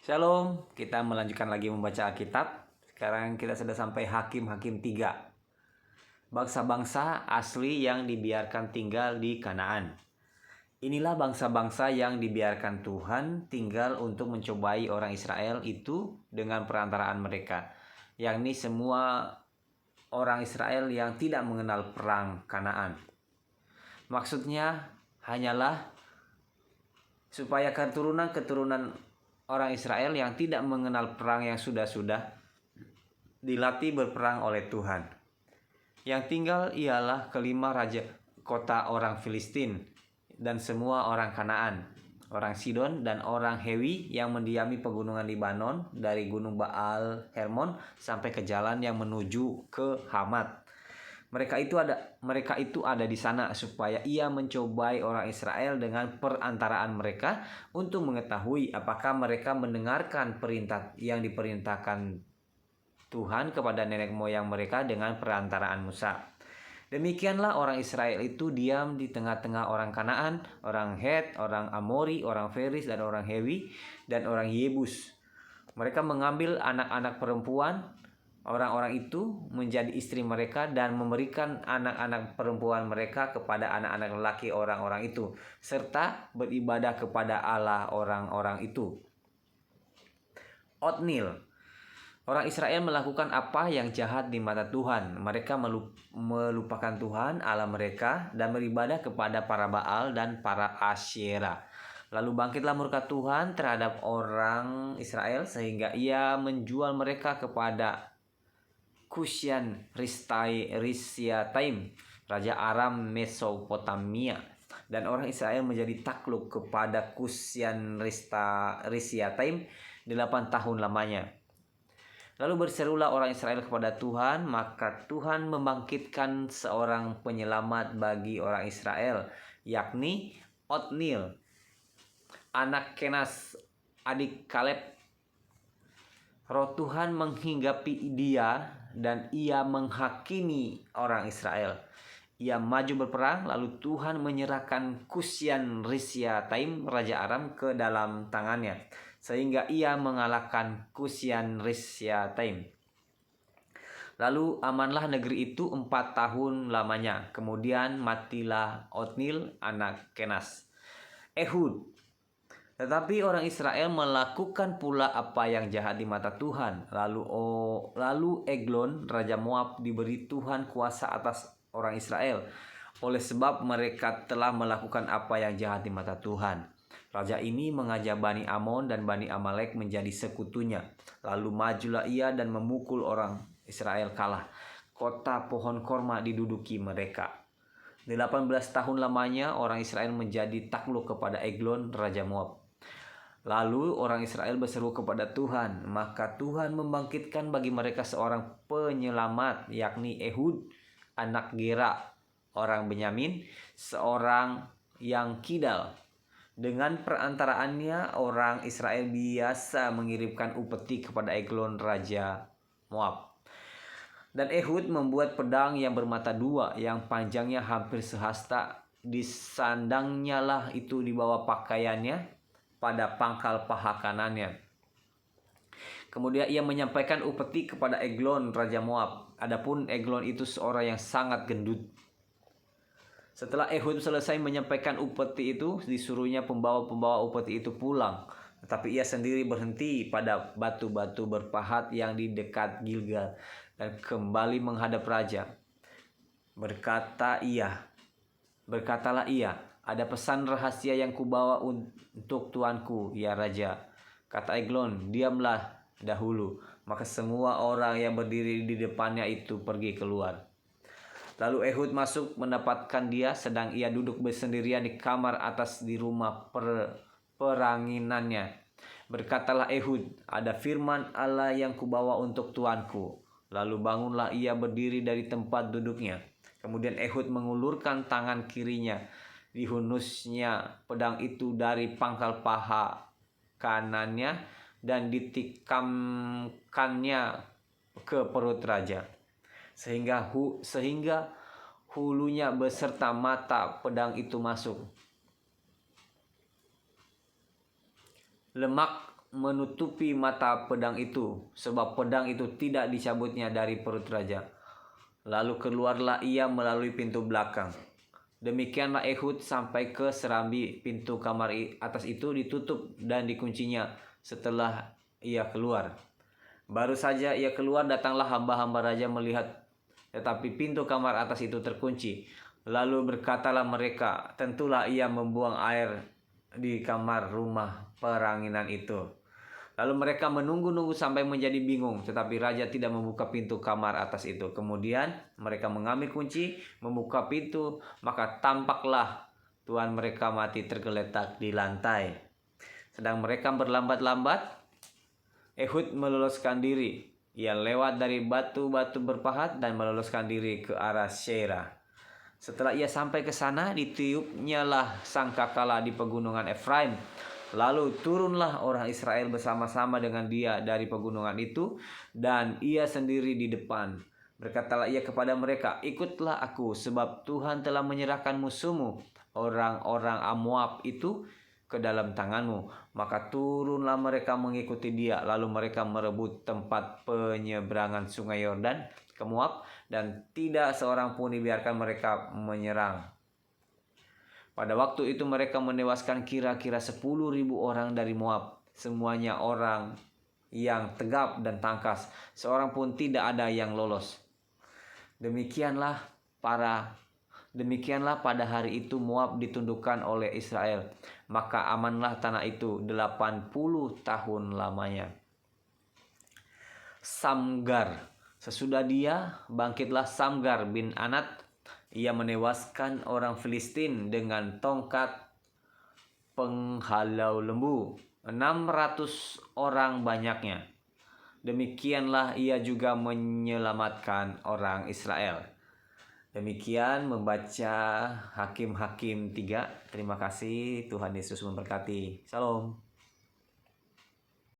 Shalom, kita melanjutkan lagi membaca Alkitab. Sekarang kita sudah sampai Hakim-Hakim 3. Bangsa-bangsa asli yang dibiarkan tinggal di Kanaan. Inilah bangsa-bangsa yang dibiarkan Tuhan tinggal untuk mencobai orang Israel itu dengan perantaraan mereka, yakni semua orang Israel yang tidak mengenal perang Kanaan. Maksudnya hanyalah supaya keturunan orang Israel yang tidak mengenal perang yang sudah dilatih berperang oleh Tuhan. Yang tinggal ialah kelima raja kota orang Filistin dan semua orang Kanaan, orang Sidon dan orang Hewi yang mendiami pegunungan Libanon dari gunung Baal Hermon sampai ke jalan yang menuju ke Hamat. Mereka itu ada di sana supaya ia mencobai orang Israel dengan perantaraan mereka untuk mengetahui apakah mereka mendengarkan perintah yang diperintahkan Tuhan kepada nenek moyang mereka dengan perantaraan Musa. Demikianlah orang Israel itu diam di tengah-tengah orang Kanaan, orang Het, orang Amori, orang Feris, dan orang Hewi, dan orang Yebus. Mereka mengambil anak-anak perempuan orang-orang itu menjadi istri mereka dan memberikan anak-anak perempuan mereka kepada anak-anak lelaki orang-orang itu, serta beribadah kepada Allah orang-orang itu. Otnil. Orang Israel melakukan apa yang jahat di mata Tuhan. Mereka melupakan Tuhan Allah mereka dan beribadah kepada para Baal dan para Asyera. Lalu bangkitlah murka Tuhan terhadap orang Israel sehingga ia menjual mereka kepada Kusyan Risyatim, raja Aram Mesopotamia, dan orang Israel menjadi takluk kepada Kusyan Risyatim 8 tahun lamanya. Lalu berserulah orang Israel kepada Tuhan, maka Tuhan membangkitkan seorang penyelamat bagi orang Israel, yakni Otnil, anak Kenas, adik Kaleb. Roh Tuhan menghinggapi dia dan ia menghakimi orang Israel. Ia maju berperang, lalu Tuhan menyerahkan Kusyan Risyatim, raja Aram, ke dalam tangannya, sehingga ia mengalahkan Kusyan Risyatim. Lalu amanlah negeri itu 4 tahun lamanya. Kemudian matilah Otnil, anak Kenas. Ehud. Tetapi orang Israel melakukan pula apa yang jahat di mata Tuhan. Lalu Eglon, raja Moab, diberi Tuhan kuasa atas orang Israel, oleh sebab mereka telah melakukan apa yang jahat di mata Tuhan. Raja ini mengajak Bani Amon dan Bani Amalek menjadi sekutunya. Lalu majulah ia dan memukul orang Israel kalah. Kota pohon korma diduduki mereka. 18 tahun lamanya orang Israel menjadi takluk kepada Eglon, raja Moab. Lalu orang Israel berseru kepada Tuhan, maka Tuhan membangkitkan bagi mereka seorang penyelamat, yakni Ehud, anak Gera, orang Benyamin, seorang yang kidal. Dengan perantaraannya orang Israel biasa mengirimkan upeti kepada Eglon, raja Moab. Dan Ehud membuat pedang yang bermata dua, yang panjangnya hampir sehasta. Disandangnya lah itu di bawah pakaiannya pada pangkal paha kanannya. Kemudian ia menyampaikan upeti kepada Eglon, raja Moab. Adapun Eglon itu seorang yang sangat gendut. Setelah Ehud selesai menyampaikan upeti itu, disuruhnya pembawa upeti itu pulang. Tetapi ia sendiri berhenti pada batu-batu berpahat yang di dekat Gilgal dan kembali menghadap raja. Berkatalah ia, ada pesan rahasia yang kubawa untuk tuanku, ya raja. Kata Eglon, diamlah dahulu. Maka semua orang yang berdiri di depannya itu pergi keluar. Lalu Ehud masuk mendapatkan dia, sedang ia duduk bersendirian di kamar atas di rumah peranginannya. Berkatalah Ehud, ada firman Allah yang kubawa untuk tuanku. Lalu bangunlah ia berdiri dari tempat duduknya. Kemudian Ehud mengulurkan tangan kirinya. Dihunusnya pedang itu dari pangkal paha kanannya dan ditikamkannya ke perut raja, sehingga hulunya beserta mata pedang itu masuk. Lemak menutupi mata pedang itu, sebab pedang itu tidak dicabutnya dari perut raja. Lalu keluarlah ia melalui pintu belakang. Demikianlah Ehud sampai ke serambi pintu kamar atas itu ditutup dan dikuncinya setelah ia keluar. Baru saja ia keluar, datanglah hamba-hamba raja melihat, tetapi pintu kamar atas itu terkunci. Lalu berkatalah mereka, tentulah ia membuang air di kamar rumah peranginan itu. Lalu mereka menunggu-nunggu sampai menjadi bingung, tetapi raja tidak membuka pintu kamar atas itu. Kemudian mereka mengambil kunci, membuka pintu, maka tampaklah tuan mereka mati tergeletak di lantai. Sedang mereka berlambat-lambat, Ehud meloloskan diri. Ia lewat dari batu-batu berpahat dan meloloskan diri ke arah Seira. Setelah ia sampai ke sana, ditiupnyalah sangkakala di pegunungan Efraim. Lalu turunlah orang Israel bersama-sama dengan dia dari pegunungan itu, dan ia sendiri di depan. Berkatalah ia kepada mereka, ikutlah aku, sebab Tuhan telah menyerahkan musuhmu, orang-orang Moab itu, ke dalam tanganmu. Maka turunlah mereka mengikuti dia, lalu mereka merebut tempat penyeberangan sungai Yordan ke Moab, dan tidak seorang pun dibiarkan mereka menyerang. Pada waktu itu mereka menewaskan kira-kira 10.000 orang dari Moab. Semuanya orang yang tegap dan tangkas. Seorang pun tidak ada yang lolos. Demikianlah pada hari itu Moab ditundukkan oleh Israel. Maka amanlah tanah itu 80 tahun lamanya. Samgar. Sesudah dia bangkitlah Samgar bin Anat. Ia menewaskan orang Filistin dengan tongkat penghalau lembu, 600 orang banyaknya. Demikianlah ia juga menyelamatkan orang Israel. Demikian membaca Hakim-Hakim 3. Terima kasih, Tuhan Yesus memberkati. Shalom.